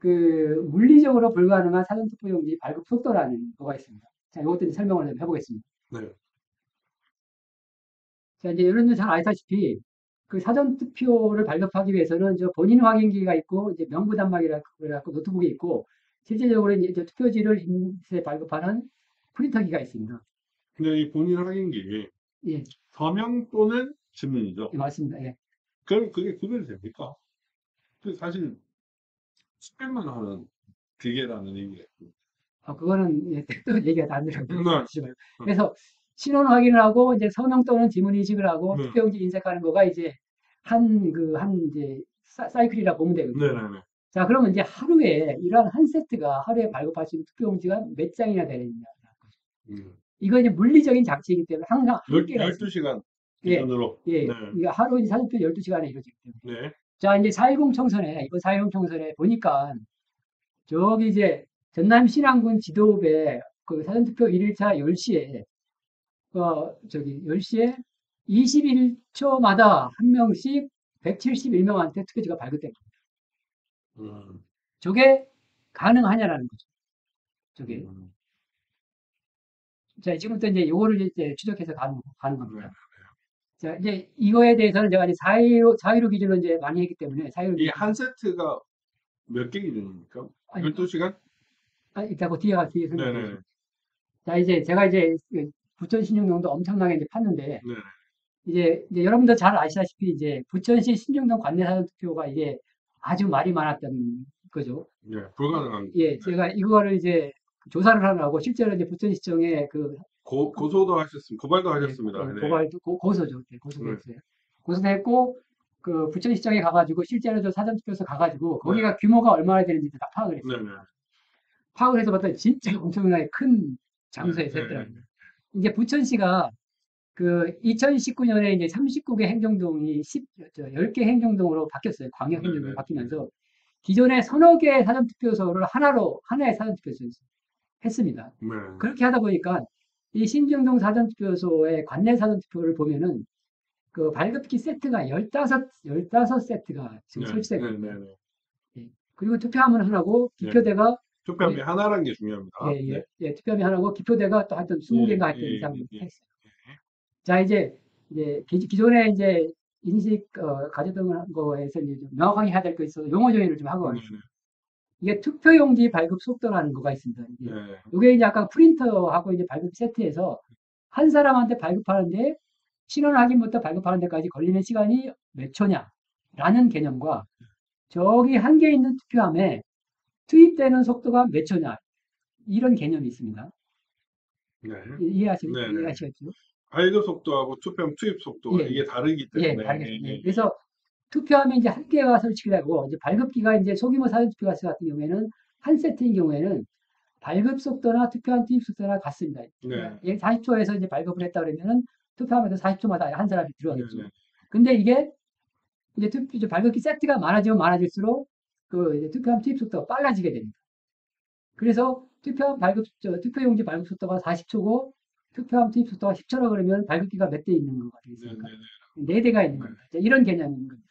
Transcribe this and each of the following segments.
물리적으로 불가능한 사전투표용지 발급 속도라는 거가 있습니다. 자, 이것도 설명을 좀 해보겠습니다. 네. 자, 이제 여러분들 잘 아시다시피 그 사전투표를 발급하기 위해서는 저 본인 확인기가 있고 이제 명부단말기라고 노트북이 있고 실제적으로 이제 투표지를 인쇄 발급하는 프린터기가 있습니다. 근데 이 본인 확인기 예, 서명 또는 지문이죠. 예, 맞습니다. 예. 그럼 그게 구별이 됩니까? 그 사실 수백만 하는 기계라는 얘기가 있고. 그거는 예, 또 얘기가 다른 데로 네. 가시고요. 그래서 신원 확인을 하고 이제 서명 또는 지문 인식을 하고 네. 투표용지 인쇄하는 거가 이제 한 이제 사이클이라 보면 되거든요. 네네네. 자, 그러면 이제 하루에 이러한 한 세트가 하루에 발급할 수 있는 투표용지가 몇 장이나 되느냐. 이거 이제 물리적인 장치이기 때문에 항상 한계가 있습니다. 12시간 예, 기준으로. 예. 네. 이거 하루 이제 사전투표 12시간에 이루어지기 때문에. 네. 자, 이제 4.10 총선에, 이번 4.10 총선에 보니까 저기 이제 전남 신안군 지도부에 그 사전투표 1일차 10시에, 저기 10시에 21초마다 한 명씩 171명한테 투표지가 발급됩니다. 저게 가능하냐라는 거죠. 저게. 자, 지금부터 이제 요거를 이제 추적해서 가는 겁니다. 자, 이제 이거에 대해서는 제가 이제 4.15 기준으로 이제 많이 했기 때문에 4.15 이 한 세트가 몇 개 기준입니까? 아니, 12시간? 이따 그 뒤에 네네. 설명드리겠습니다. 자, 이제 제가 이제 그 부천 신림동도 엄청나게 이제 팠는데, 네. 이제 여러분들 잘 아시다시피 이제 부천시 신림동 관내 사전투표가 이게 아주 말이 많았던 거죠. 네. 불가능한. 예, 제가 이거를 이제 조사를 하느라고 실제로 이제 부천시청에 고소도 하셨습니다. 고발도 예, 하셨습니다. 네. 고소죠. 네, 고소도 네. 했어요. 고소도 했고, 그 부천시청에 가가지고 실제로 저 사전투표소 가가지고 네. 거기가 규모가 얼마나 되는지 다 파악을 했어요. 네네. 파악을 해서 봤더니 진짜 엄청나게 큰 장소에 섰더라고요. 이제 부천시가 그 2019년에 이제 39개 행정동이 10개 행정동으로 바뀌었어요. 광역 행정동이 바뀌면서 기존에 서너 개의 사전투표소를 하나의 사전투표소에 했습니다. 네. 그렇게 하다 보니까 이 신정동 사전투표소의 관내 사전투표를 보면은 그 발급기 세트가 15세트가 지금 설치되고 있습니다. 예. 그리고 투표함은 하나고 기표대가 투표함이 하나라는 게 중요합니다. 예, 투표함이 하나고 기표대가 또 하여튼 20개인가 하여튼 이상 했어요. 자, 이제 기존에 이제 인식 가져던 거에서 이제 좀 명확하게 해야 될 거 있어서 용어 정의를 좀 하고 가겠습니다. 이게 투표용지 발급 속도라는 거가 있습니다. 이게 이제 아까 프린터하고 이제 발급 세트에서 한 사람한테 발급하는데 신원 확인부터 발급하는 데까지 걸리는 시간이 몇 초냐라는 개념과 저기 한 개 있는 투표함에 투입되는 속도가 몇 초냐 이런 개념이 있습니다. 네. 이해하시겠죠? 발급 속도하고 투표함 투입 속도가 예, 이게 다르기 예, 때문에. 알겠습니다. 그래서 투표함이 이제 한 개가 설치되고 이제 발급기가 이제 소규모 사전투표 같은 경우에는 한 세트인 경우에는 발급 속도나 투표함 투입 속도나 같습니다. 네. 40초에서 이제 발급을 했다 그러면은 투표함에서 40초마다 한 사람이 들어가겠죠. 네. 근데 이게 이제 발급기 세트가 많아지면 많아질수록 그 이제 투표함 투입 속도가 빨라지게 됩니다. 그래서 투표용지 발급 속도가 40초고 투표함 투입 속도가 10초라 그러면 발급기가 몇 대 있는 거가 되겠습니까? 4대가 있는 겁니다. 이런 개념인 겁니다.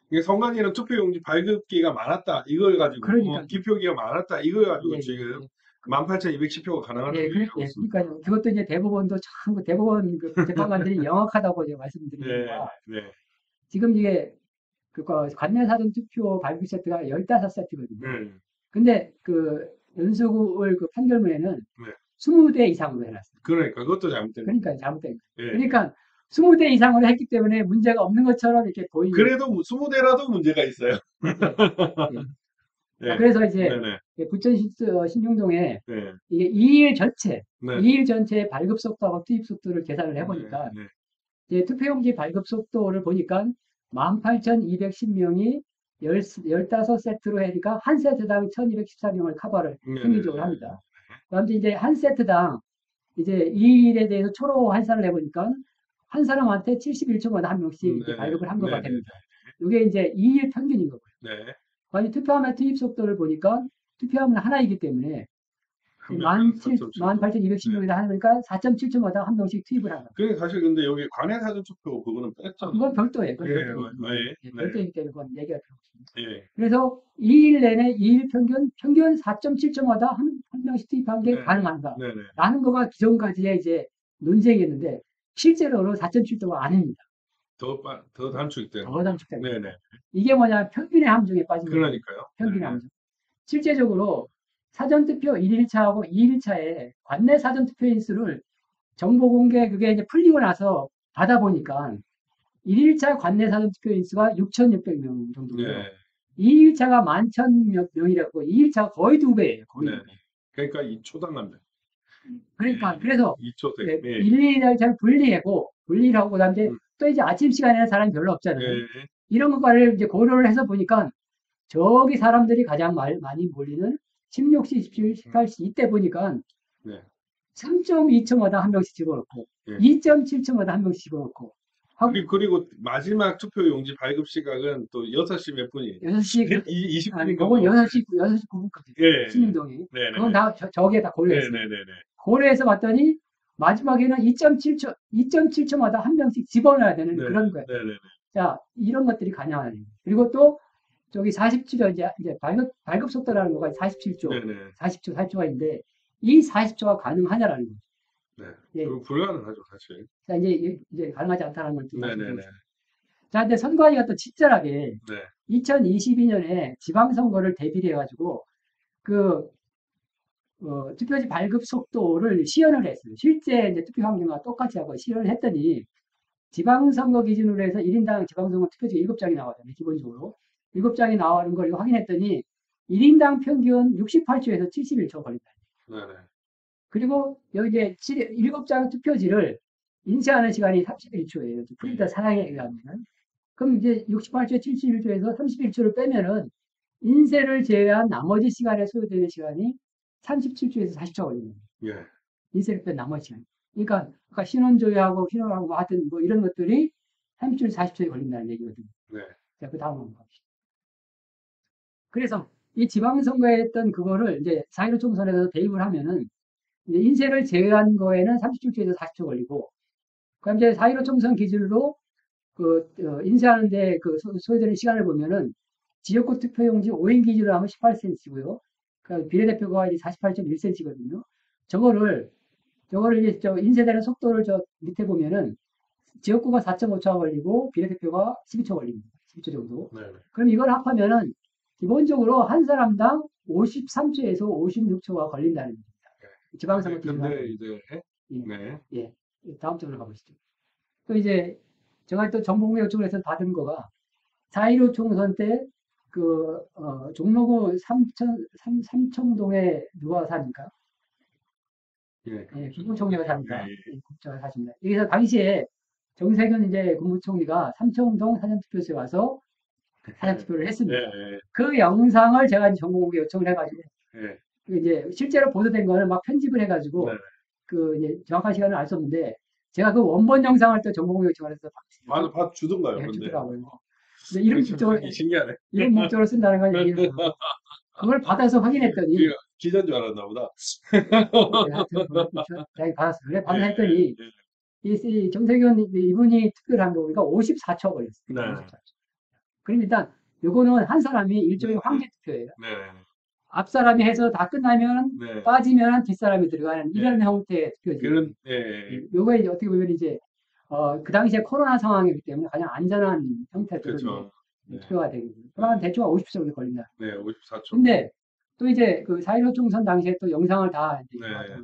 이게 선관위는 투표용지 발급기가 많았다 이걸 가지고 그러니까 기표기가 많았다 이걸 가지고 예, 지금 예. 18,210표가 가능하다고 얘기하고 있습니다. 그러니까 그것도 이제 대법원도 참 대법원 그 재판관들이 영악하다고 제가 말씀드리는 거야. 지금 이게 그 관내 사전 투표 발급 세트가 15세트거든요. 근데 그 연수구의 그 판결문에는 20대 이상으로 해놨어요. 그러니까 그것도 잘못된 거예요. 그러니까 잘못된 거예요. 그러니까 20대 이상으로 했기 때문에 문제가 없는 것처럼 이렇게 보이는. 그래도 20대라도 문제가 있어요. 자, 그래서 이제 부천 신중동에 이게 2일 전체 발급 속도하고 투입 속도를 계산을 해보니까 이제 투표용지 발급 속도를 보니까 18,210명이 15세트로 하니까 한 세트당 1,214명을 커버를 평균적으로 합니다. 그다음 이제 한 세트당 이제 2일에 대해서 초로 환산을 해보니까 한 사람한테 71초마다 한 명씩 이렇게 발급을 한 거가 됩니다. 이게 이제 2일 평균인 거고요. 아니 투표함의 투입 속도를 보니까 투표함은 하나이기 때문에 한 명, 18,210명이다 하니까 4.7초마다 한 명씩 투입을 하는 거예요. 그게 사실 근데 여기 관내 사전 투표 그거는 뺐잖아. 그건 별도예요. 그건 예, 별도예요. 예, 예, 네. 별도이기 때문에 그건 얘기할 필요 없습니다. 예. 그래서 2일 내내 2일 평균 4.7초마다 한 명씩 투입한 게 네. 가능한가? 네네. 라는 거가 기존까지의 이제 논쟁이었는데 실제로는 4.7초가 아닙니다. 더 단축돼요. 더 단축됩니다. 네네. 이게 뭐냐? 평균의 함정에 빠진 거예요. 그러니까요. 평균의 네. 함정. 실제적으로 사전투표 1일차하고 2일차에 관내 사전투표인 수를 정보 공개 그게 이제 풀리고 나서 받아보니까 1일차 관내 사전투표인 수가 6,600명 정도고요. 네. 2일차가 11,000명이라고 2일차가 거의 2배예요. 거의 네. 2배. 그러니까 2초당 한 명. 그러니까 그래서 2초 예, 대. 1, 2일차를 분리하고 그다음에 음. 또 이제 아침 시간에는 사람이 별로 없잖아요. 예. 이런 것과를 이제 고려를 해서 보니까 저기 사람들이 가장 많이 몰리는 16시, 17시, 18시 이때 보니까 네. 3.2초마다 한 명씩 집어넣고 예. 2.7초마다 한 명씩 집어넣고 하고 그리고 마지막 투표 용지 발급 시각은 또 6시 몇 분이에요. 6시 20분인가? 아니 그건 6시 9분까지 예. 신림동이 네네. 그건 다 저기에 다 고려했어요. 네네네. 고려해서 봤더니 마지막에는 2.7초마다 한 명씩 집어넣어야 되는 네. 그런 거예요. 네네네. 자, 이런 것들이 가능하네. 그리고 또 저기 47초 이제 발급 속도라는 거가 47초, 네네. 40초, 40초가 있는데 이 40초가 가능하냐라는 거죠. 네. 예. 그거 불가능하죠, 사실. 자, 이제 가능하지 않다는 걸 또 네네네. 말씀드리겠습니다. 자, 근데 선관위가 또 친절하게 네. 2022년에 지방선거를 대비를 해가지고 그 투표지 발급 속도를 시연을 했어요. 실제 이제 투표 환경과 똑같이 하고 시연을 했더니 지방선거 기준으로 해서 1인당 지방선거 투표지 7장이 나왔잖아요. 기본적으로. 7장이 나오는 걸 확인했더니 1인당 평균 68초에서 71초 걸린다. 네네. 그리고 여기 이제 7장 투표지를 인쇄하는 시간이 31초예요. 프린터 사양에 의하면. 그럼 이제 68초, 71초에서 31초를 빼면은 인쇄를 제외한 나머지 시간에 소요되는 시간이 37초에서 40초 걸립니다. 예. 인쇄를 뺀 나머지 시간. 그러니까 아까 신원 조회하고 신원하고 뭐 하여튼 뭐 이런 것들이 30초, 40초에 걸린다는 얘기거든요. 네. 자, 그 다음 한번 갑시다. 그래서 이 지방선거에 했던 그거를 이제 4.15 총선에서 대입을 하면은 이제 인쇄를 제외한 거에는 37초에서 40초 걸리고, 그럼 이제 4.15 총선 기준으로 인쇄하는데 소요되는 시간을 보면은 지역구 투표용지 5인 기준으로 하면 18cm고요. 그러니까 비례대표가 48.1cm거든요. 저거를 이제 인쇄되는 속도를 저 밑에 보면은 지역구가 4.5초가 걸리고 비례대표가 12초 걸립니다. 12초 정도. 네. 그럼 이걸 합하면은 기본적으로 한 사람당 53초에서 56초가 걸린다는 겁니다. 지방선거 기준으로. 근데 이제 네. 예. 다음 쪽으로 가보시죠. 또 이제 제가 또 정보공개 요청을 해서 받은 거가 4.15 총선 때 종로구 삼청동에 누가 사니까? 예. 예, 국무총리가 삽니다. 예. 국무총리가 사십니다. 여기서 당시에 정세균 이제 국무총리가 삼청동 사전투표소에 와서 사전투표를 했습니다. 예. 그 영상을 제가 이제 정보공개 요청을 해가지고 예. 이제 실제로 보도된 거는 막 편집을 해가지고 네. 이제 정확한 시간을 알 수 없는데 제가 그 원본 영상을 또 정보공개 요청을 해서 맞아, 받 주던가요, 예, 근데. 주더라고요. 근데 이런 목적으로 신기하네. 이런 목적으로 쓴다는 건 얘기를 하고 그걸 받아서 확인했더니 기자인 줄 알았나 보다. 하여튼 자기 받았어. 그래 받아 했더니 이 정세균 이분이 투표를 한 경우가 54초 걸렸어요. 네. 54초. 그럼 일단 요거는 한 사람이 일종의 황제 투표예요. 네. 앞 사람이 해서 다 끝나면 네. 빠지면 뒷 사람이 들어가는 이런 형태의 투표지. 그런 예. 요거에 이제 어떻게 보면 이제 그 당시에 코로나 상황이기 때문에 가장 안전한 형태들은 그렇죠. 이제 투표가 되거든요. 그러면 대충 50초 정도 걸린다. 네, 54초. 근데 또 이제 그 4.15 총선 당시에 또 영상을 다 이제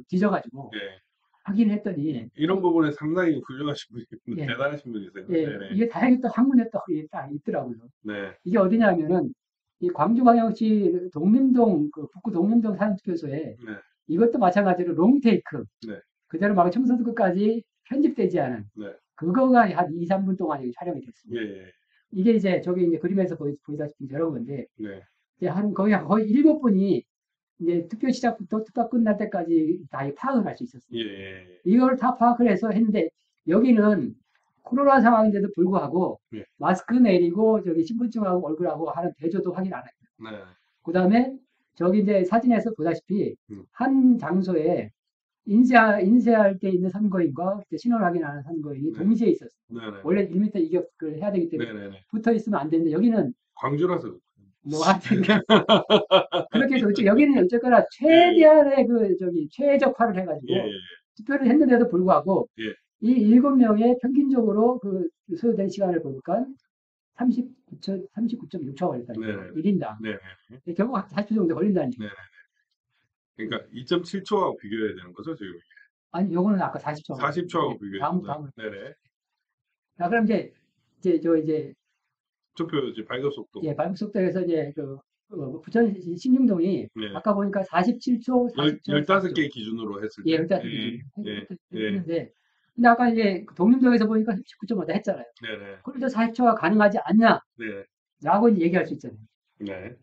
뒤져가지고 예. 확인했더니 이런 부분에 상당히 훌륭하신 분이 예. 대단하신 분이세요. 예, 네네. 이게 다행히 또 한문에 또 그게 딱 있더라고요. 네. 이게 어디냐면은 이 광주광역시 동림동 북구 동림동 사전투표소에 네. 이것도 마찬가지로 롱테이크 네. 그대로 막 청소도 끝까지 편집되지 않은 네. 그거가 한 2, 3분 동안 촬영이 됐습니다. 예. 이게 이제 저기 이제 그림에서 보이다시피 이런 건데 네. 이제 거의 7분이 이제 투표 시작부터 투표 끝날 때까지 다 파악을 할 수 있었습니다. 예. 이걸 다 파악을 해서 했는데 여기는 코로나 상황인데도 불구하고 예. 마스크 내리고 저기 신분증하고 얼굴하고 하는 대조도 확인 안 했고요. 네. 그 다음에 저기 이제 사진에서 보다시피 음. 한 장소에 인쇄할 때 있는 선거인과 신원 확인하는 선거인이 네. 동시에 있었어요. 네네. 원래 1m 이격을 해야 되기 때문에 네네네. 붙어 있으면 안 되는데 여기는 광주라서. 뭐 하여튼 그렇게 해서 여기는 어쨌거나 예, 최대한의 그 저기 최적화를 해가지고 예, 투표를 했는데도 불구하고 예. 이 7명의 평균적으로 그 소요된 시간을 보니까 39.6초가 걸렸다는 거예요. 네네. 1인당. 네네. 결국 40초 정도 걸린다는 거예요. 네네. 그러니까 2.7초하고 비교해야 되는 거죠, 지금. 아니, 요거는 아까 40초. 40초하고 비교해야 다음. 된다. 네네. 자, 그럼 이제 투표지 발급 속도. 예, 발목속도에서 이제 부천 신림동이 네. 아까 보니까 47초, 40초, 15개 기준으로 했을 때. 예, 15개 예, 기준 예, 했는데, 근데 아까 이제 동림동에서 보니까 19.5다 했잖아요. 네네. 그런데 40초가 가능하지 않냐? 네. 라고 이제 얘기할 수 있잖아요. 네.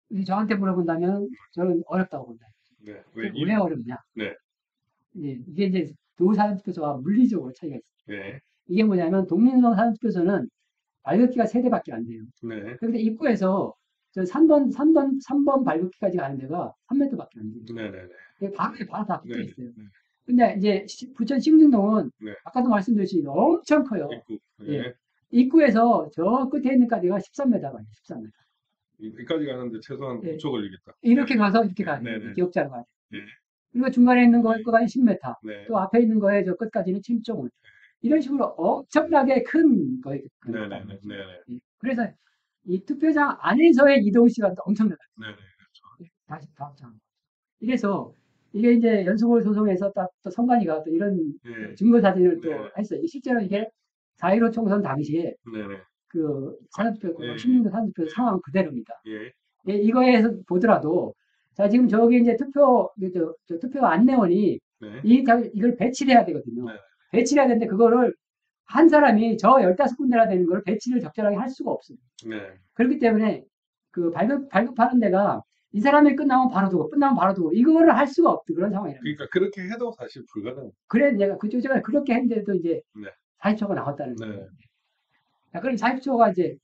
근데 저한테 물어본다면 저는 어렵다고 본다. 네. 왜 어렵냐? 네. 예, 이게 이제 두 사전투표소와 물리적으로 차이가 있어요. 네. 이게 뭐냐면 동림동 사전투표소는 발급기가 3대밖에 안 돼요. 네. 그런데 입구에서 저 3번 발급기까지 가는 데가 3m밖에 안 돼요. 네네네. 바로 다 붙어 네. 있어요. 근데 이제 부천 신림동은 네. 아까도 말씀드렸듯이 엄청 커요. 입구. 예. 네. 입구에서 저 끝에 있는 까지가 13m가 돼요. 13m. 여기까지 가는데 최소한 예. 9초 걸리겠다. 이렇게 가서 이렇게 가는 네네. 거예요. 기억자로 가요. 네. 그리고 중간에 있는 네. 거가 10m. 네. 또 앞에 있는 거에 저 끝까지는 7.5m. 이런 식으로 엄청나게 큰 거예요. 네네네. 네네. 그래서 이 투표장 안에서의 이동 시간도 엄청나요. 네네. 다시 다음 장. 이래서 이게 이제 연수골 소송에서 딱 또 선관위가 또 이런 네. 증거 사진을 또 네. 했어요. 실제로 이게 4.15 총선 당시에 네네. 그 산업투표, 예. 16년 산업투표 상황 그대로입니다. 예. 예, 이거에서 보더라도 자 지금 저기 이제 저 투표 안내원이 네. 이걸 배치를 해야 되거든요. 네. 배치를 해야 되는데 그거를 한 사람이 저 15군데나 되는 걸 배치를 적절하게 할 수가 없어요. 네. 그렇기 때문에 그 발급하는 데가 이 사람이 끝나면 바로 두고 끝나면 바로 두고 이거를 할 수가 없는 그런 상황이에요. 그러니까 그렇게 해도 사실 불가능. 그래 내가 제가 그렇게 했는데도 이제 네. 40초가 나왔다는 네. 거예요. 자, 그럼 40초가 이제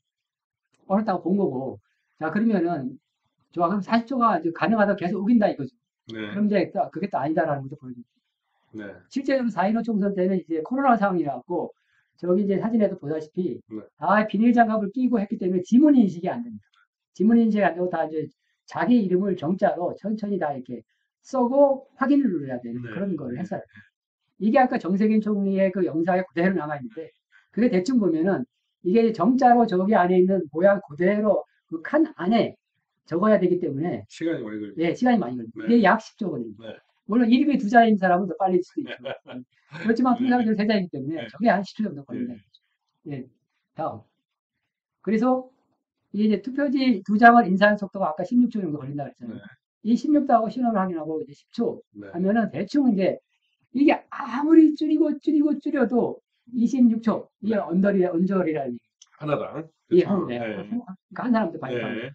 어렵다고 본 거고, 자 그러면은 좋아 그럼 40초가 가능하다 계속 우긴다 이거죠. 네. 그럼 이제 그게 또 아니다라는 것도 보여줍니다. 네. 실제로 4.15 총선 때는 이제 코로나 상황이라고 저기 이제 사진에도 보다시피 네. 다 비닐 장갑을 끼고 했기 때문에 지문 인식이 안 됩니다. 지문 인식이 안 되고 다 이제 자기 이름을 정자로 천천히 다 이렇게 써고 확인을 눌러야 되는 네. 그런 걸 했어요. 이게 아까 정세균 총리의 그 영상에 그대로 남아있는데 그게 대충 보면은 이게 정자로 저기 안에 있는 모양 그대로 그 칸 안에 적어야 되기 때문에 시간이 많이 걸리죠. 예, 시간이 많이 걸립니다. 네. 이게 약 10초 걸립니다. 네. 물론 이름이 두 자인 사람은 더 빨리 수도 있죠. 그렇지만 네. 통상적으로 세 자이기 때문에 네. 저게 한 10초 정도 걸린다. 예. 다음. 그래서 이제 투표지 두 장을 인쇄하는 속도가 아까 16초 정도 걸린다 그랬잖아요. 네. 이 16도하고 신원을 확인하고 이제 10초 네. 하면은 대충 이게 아무리 줄여도 26초. 이게 네. 언저리라는 얘기. 하나당. 예, 그렇죠. 네. 네. 그러니까 한 사람도 발급하는 네.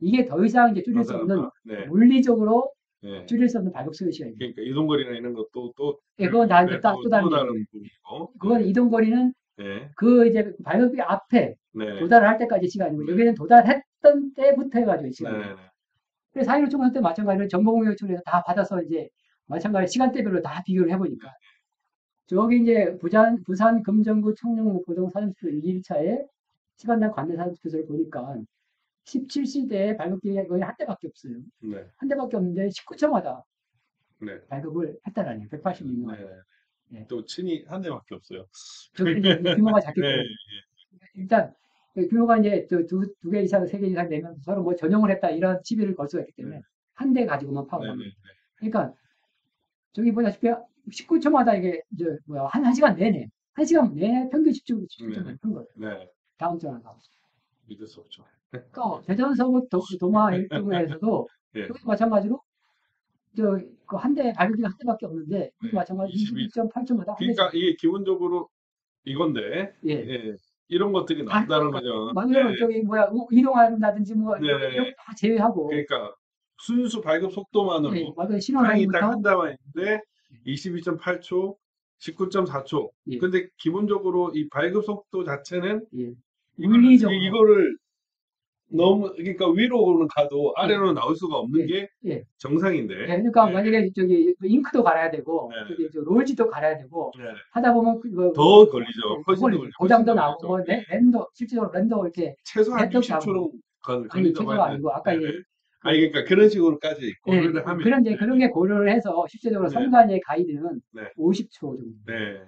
이게 더 이상 이제 줄일 수 없는 네. 물리적으로 네. 줄일 수 없는 발급 소요 시간입니다. 그러니까 이동거리나 이런 것도 또 예, 그건 다 이제 네, 또 다른 다른 얘기예요. 부분이고. 그건 네. 이동거리는 네. 그 이제 발급비 앞에 네. 도달을 할 때까지 시간이고 네. 여기는 도달했던 때부터 해가지고 네. 시간이에요. 그래서 4.15 총선 때 마찬가지로 정보공유청에서 다 받아서 이제 마찬가지 시간대별로 다 비교를 해보니까 저기 이제 부산 금정구 청룡 목포동 사전투표 1일차에 시간당 관내 사전투표소를 보니까 17시대에 발급기가 거의 한 대밖에 없어요. 네. 한 대밖에 없는데 19초마다 네. 발급을 했다라는 186명. 네. 네. 또 친이 한 대밖에 없어요. 저기 이제 규모가 작기 때문에 네. 일단 규모가 이제 두 개 이상, 세 개 이상 되면 서로 뭐 전용을 했다 이런 시비를 걸 수가 있기 때문에 네. 한 대 가지고만 파악을 네. 합니다. 그러니까 저기 보다시피 19초마다 이게 이제 뭐야 한 시간 내내 한 시간 내내 평균 19초만 한 거예요. 네. 다음 전화 나오죠. 믿을 수 없죠. 또 대전 서구 도마 1동에서도 네. 여기 마찬가지로 그 한 대 발급기가 한 대밖에 없는데 네. 마찬가지 22.8초마다 그러니까 이게 기본적으로 이건데 예. 예. 이런 것들이 나온다는 거죠. 만약에 네. 저기 뭐야 이동한다든지 뭐 네. 이런 거 다 제외하고 그러니까 순수 발급 속도만으로 예, 맞아요. 신호 타임이 딱 라인부터 한 대만 있는데 22.8초, 19.4초. 예. 근데 기본적으로 이 발급 속도 자체는 예. 물리적으로 이거를 너무 그러니까 위로는 가도 아래로 나올 수가 없는 예, 게 예. 정상인데. 그러니까 네. 만약에 저기 잉크도 갈아야 되고 네. 저기 저 롤지도 갈아야 되고 네. 하다 보면 그 더 걸리죠. 더 훨씬 더 걸리죠. 걸리죠. 훨씬 고장도 더 나고 걸리죠. 뭐 네. 랜더 실제로 랜더 이렇게 최소한 네트워크 잡으면 60초는 아니 걸린다고 최소가 하는데. 아니고 아까 네. 이제 아니 그 그러니까 그런 식으로까지 예, 고려를 하면 그런 게 고려를 해서 실제적으로 네. 선관위의 가이드는 네. 50초 정도. 네.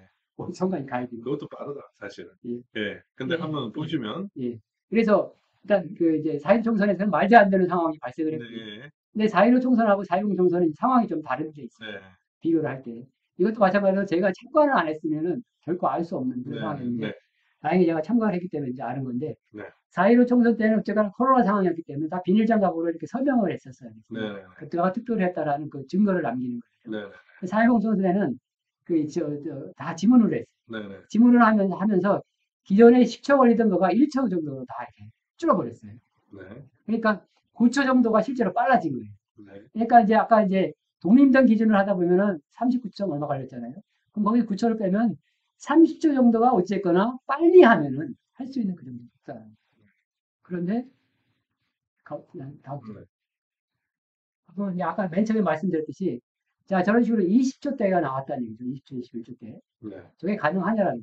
선관위 가이드. 그것도 빠르다 사실은. 예. 예. 근데 예, 한번 예, 보시면 예. 그래서 일단 그 이제 4.1 총선에서는 말도 안 되는 상황이 발생을 했고, 네. 근데 4.15 총선하고 4.10 총선은 상황이 좀 다른 게 있어요. 네. 비교를 할 때. 이것도 마찬가지로 제가 참관을 안 했으면은 결코 알 수 없는 그런 네. 상황이었는데, 네. 다행히 제가 참관을 했기 때문에 이제 아는 건데, 네. 4.15 총선 때는 어쨌거나 코로나 상황이었기 때문에 다 비닐장갑으로 이렇게 설명을 했었어요. 네. 그때가 투표를 했다라는 그 증거를 남기는 거예요. 네. 4.10 총선에는 다 지문으로 했어요. 네. 지문을 하면서 기존에 10초 걸리던 거가 1초 정도로 다 이렇게 줄어버렸어요. 네. 그러니까 9초 정도가 실제로 빨라진 거예요. 네. 그러니까 이제 아까 이제 독립전 기준을 하다 보면은 39점 얼마 걸렸잖아요. 그럼 거기 9초를 빼면 30초 정도가 어쨌거나 빨리 하면은 할 수 있는 그 정도 있다. 그런데 다음 주. 네. 그건 이제 아까 맨 처음에 말씀드렸듯이 자 저런 식으로 20초대가 나왔다는 얘기죠. 20초, 21초대. 네. 저게 가능하냐라는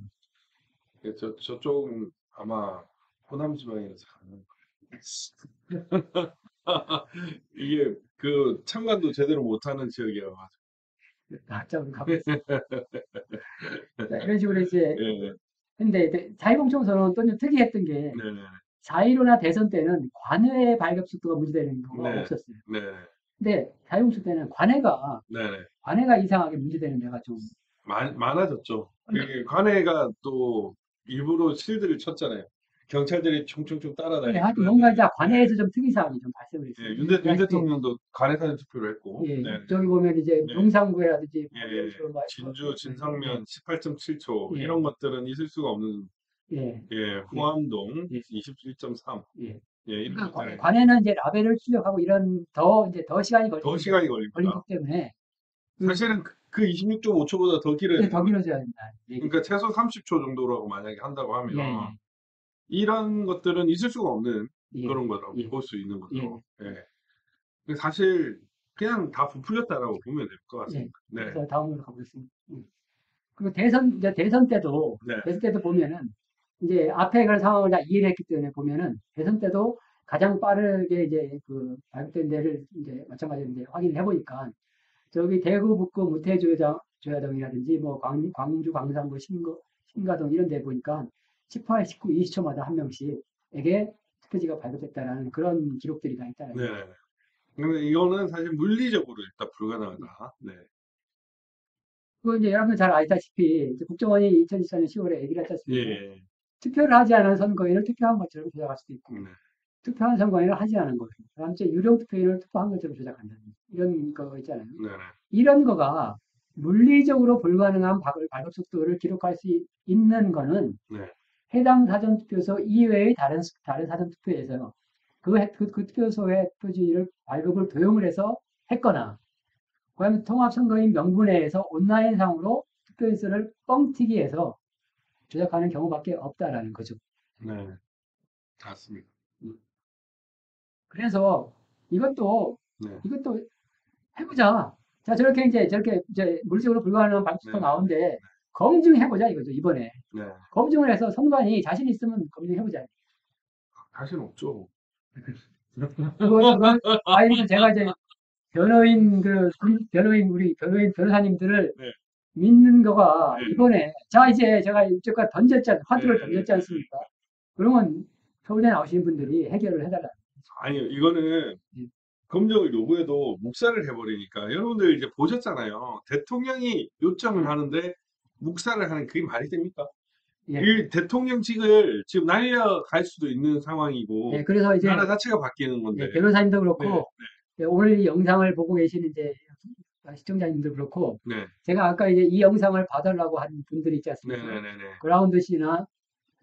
거죠. 저쪽은 아마 호남 지방이라서 가는 이게 그 참관도 제대로 못하는 지역이라 각자로 가고 있어요. 이런 식으로 이제 네. 근데 자유공청선은 또 좀 특이했던 게 네. 4.15나 대선 때는 관외 발급 속도가 문제되는 경우가 네. 없었어요. 네. 근데 자유공청 때는 네. 관해가 이상하게 문제되는 데가 좀 많아졌죠. 그게 관해가 또 일부러 실드를 쳤잖아요. 경찰들이 총총총 네, 따라다니고. 하여튼 뭔가 이제 네. 관해에서 좀 특이사항이 좀 발생을 예, 했어요. 윤 대통령도 관해 사전 투표를 했고. 예, 네. 저기 보면 이제 네. 용산구라든지 뭐 예, 이런 식으로 막 진주, 진성면 18.7초 예. 이런 것들은 있을 수가 없는. 예, 예, 후암동 예. 27.3. 예. 예, 이런 그러니까 것들 관해는 이제 라벨을 출력하고 이런 더 시간이 더 시간이 걸리기 걸립니다. 때문에 사실은 그 26.5초보다 더 길어야 더 돼요. 길어져야 된다. 그러니까 최소 30초 정도라고 만약에 한다고 하면 예, 이런 것들은 있을 수가 없는 예. 그런 거라고 예. 볼 수 있는 거죠. 예. 예. 근데 사실 그냥 다 부풀렸다라고 보면 될 것 예. 같습니다. 네. 그래서 다음으로 가보겠습니다. 그리고 대선 때도 보면은 이제 앞에 그런 상황을 다 이해를 했기 때문에 보면은 대선 때도 가장 빠르게 이제 그 발급된 데를 이제 마찬가지로 이제 확인을 해보니까 저기 대구, 북구, 조야동이라든지 뭐 광주, 광산구, 신가동 이런 데 보니까 18, 19, 20초마다 한 명씩에게 투표지가 발급됐다라는 그런 기록들이 다 있다는 네. 거예요. 근데 이거는 사실 물리적으로 일단 불가능하다. 네. 그 이제 여러분 잘 아시다시피 이제 국정원이 2024년 10월에 얘기를 했지 않습니까? 예. 투표를 하지 않은 선거인을 투표한 것처럼 조작할 수도 있고, 네. 투표한 선거인을 하지 않은 것, 그다음에 유령 투표인을 투표한 것처럼 조작한다는 이런 거 있잖아요. 네. 이런 거가 물리적으로 불가능한 발급 속도를 기록할 수 있는 거는 네. 해당 사전투표소 이외의 다른 사전투표에서 그 투표소의 투표지를 발급을 도용을 해서 했거나, 그다음에 통합선거인 명부내에서 온라인상으로 투표일서를 뻥튀기해서 조작하는 경우밖에 없다라는 거죠. 네. 맞습니다. 그래서 이것도 네. 해보자. 자, 저렇게 이제 물리적으로 불가능한 발표가 네. 나오는데 검증해보자 이거죠, 이번에. 네. 검증을 해서 선관위 자신 있으면 검증해보자. 자신 없죠. 그걸, 아니, 제가 이제 우리 변호사님들을 네. 믿는 거가 네. 이번에, 자, 이제 제가 이쪽까지 화두를 네. 던졌지 않습니까? 그러면 서울대 나오시는 분들이 해결을 해달라. 아니요, 이거는 예. 검증을 요구해도 묵살을 해버리니까 여러분들 이제 보셨잖아요. 대통령이 요청을 하는데 묵살을 하는 그게 말이 됩니까? 예. 이 대통령직을 지금 날려갈 수도 있는 상황이고 예, 그래서 이제 나라 자체가 바뀌는 건데. 예, 변호사님도 그렇고 네. 예, 오늘 이 영상을 보고 계시는 이제 시청자님도 그렇고 네. 제가 아까 이제 이 영상을 봐달라고 한 분들이 있지 않습니까? 네네네네. 그라운드 씨나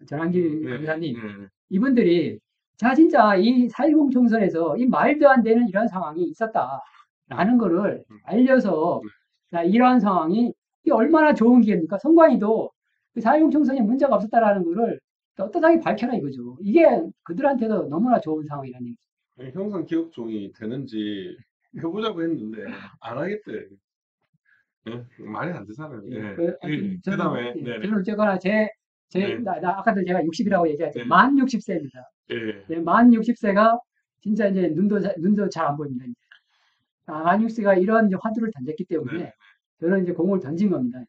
전한길 변호사님 네. 이분들이 자 진짜 이 4.10 총선에서 이 말도 안 되는 이런 상황이 있었다라는 거를 알려서 자, 이러한 상황이 이게 얼마나 좋은 기회입니까? 선관위도 4.10 총선에 문제가 없었다라는 거를 떳떳하게 밝혀라 이거죠. 이게 그들한테도 너무나 좋은 상황이라는 얘기죠. 형상 기억 종이 되는지 해보자고 했는데 안 하겠대. 예? 말이 안 되잖아요. 예, 예. 하여튼 그다음에 예, 네네. 저는 어쨌거나 네. 아까도 제가 60이라고 얘기했죠. 네. 만 60세입니다. 예. 예, 만 60세가 진짜 이제 눈도 잘 안 보입니다. 이제. 만 60세가 이런 이제 화두를 던졌기 네. 때문에 저는 이제 공을 던진 겁니다.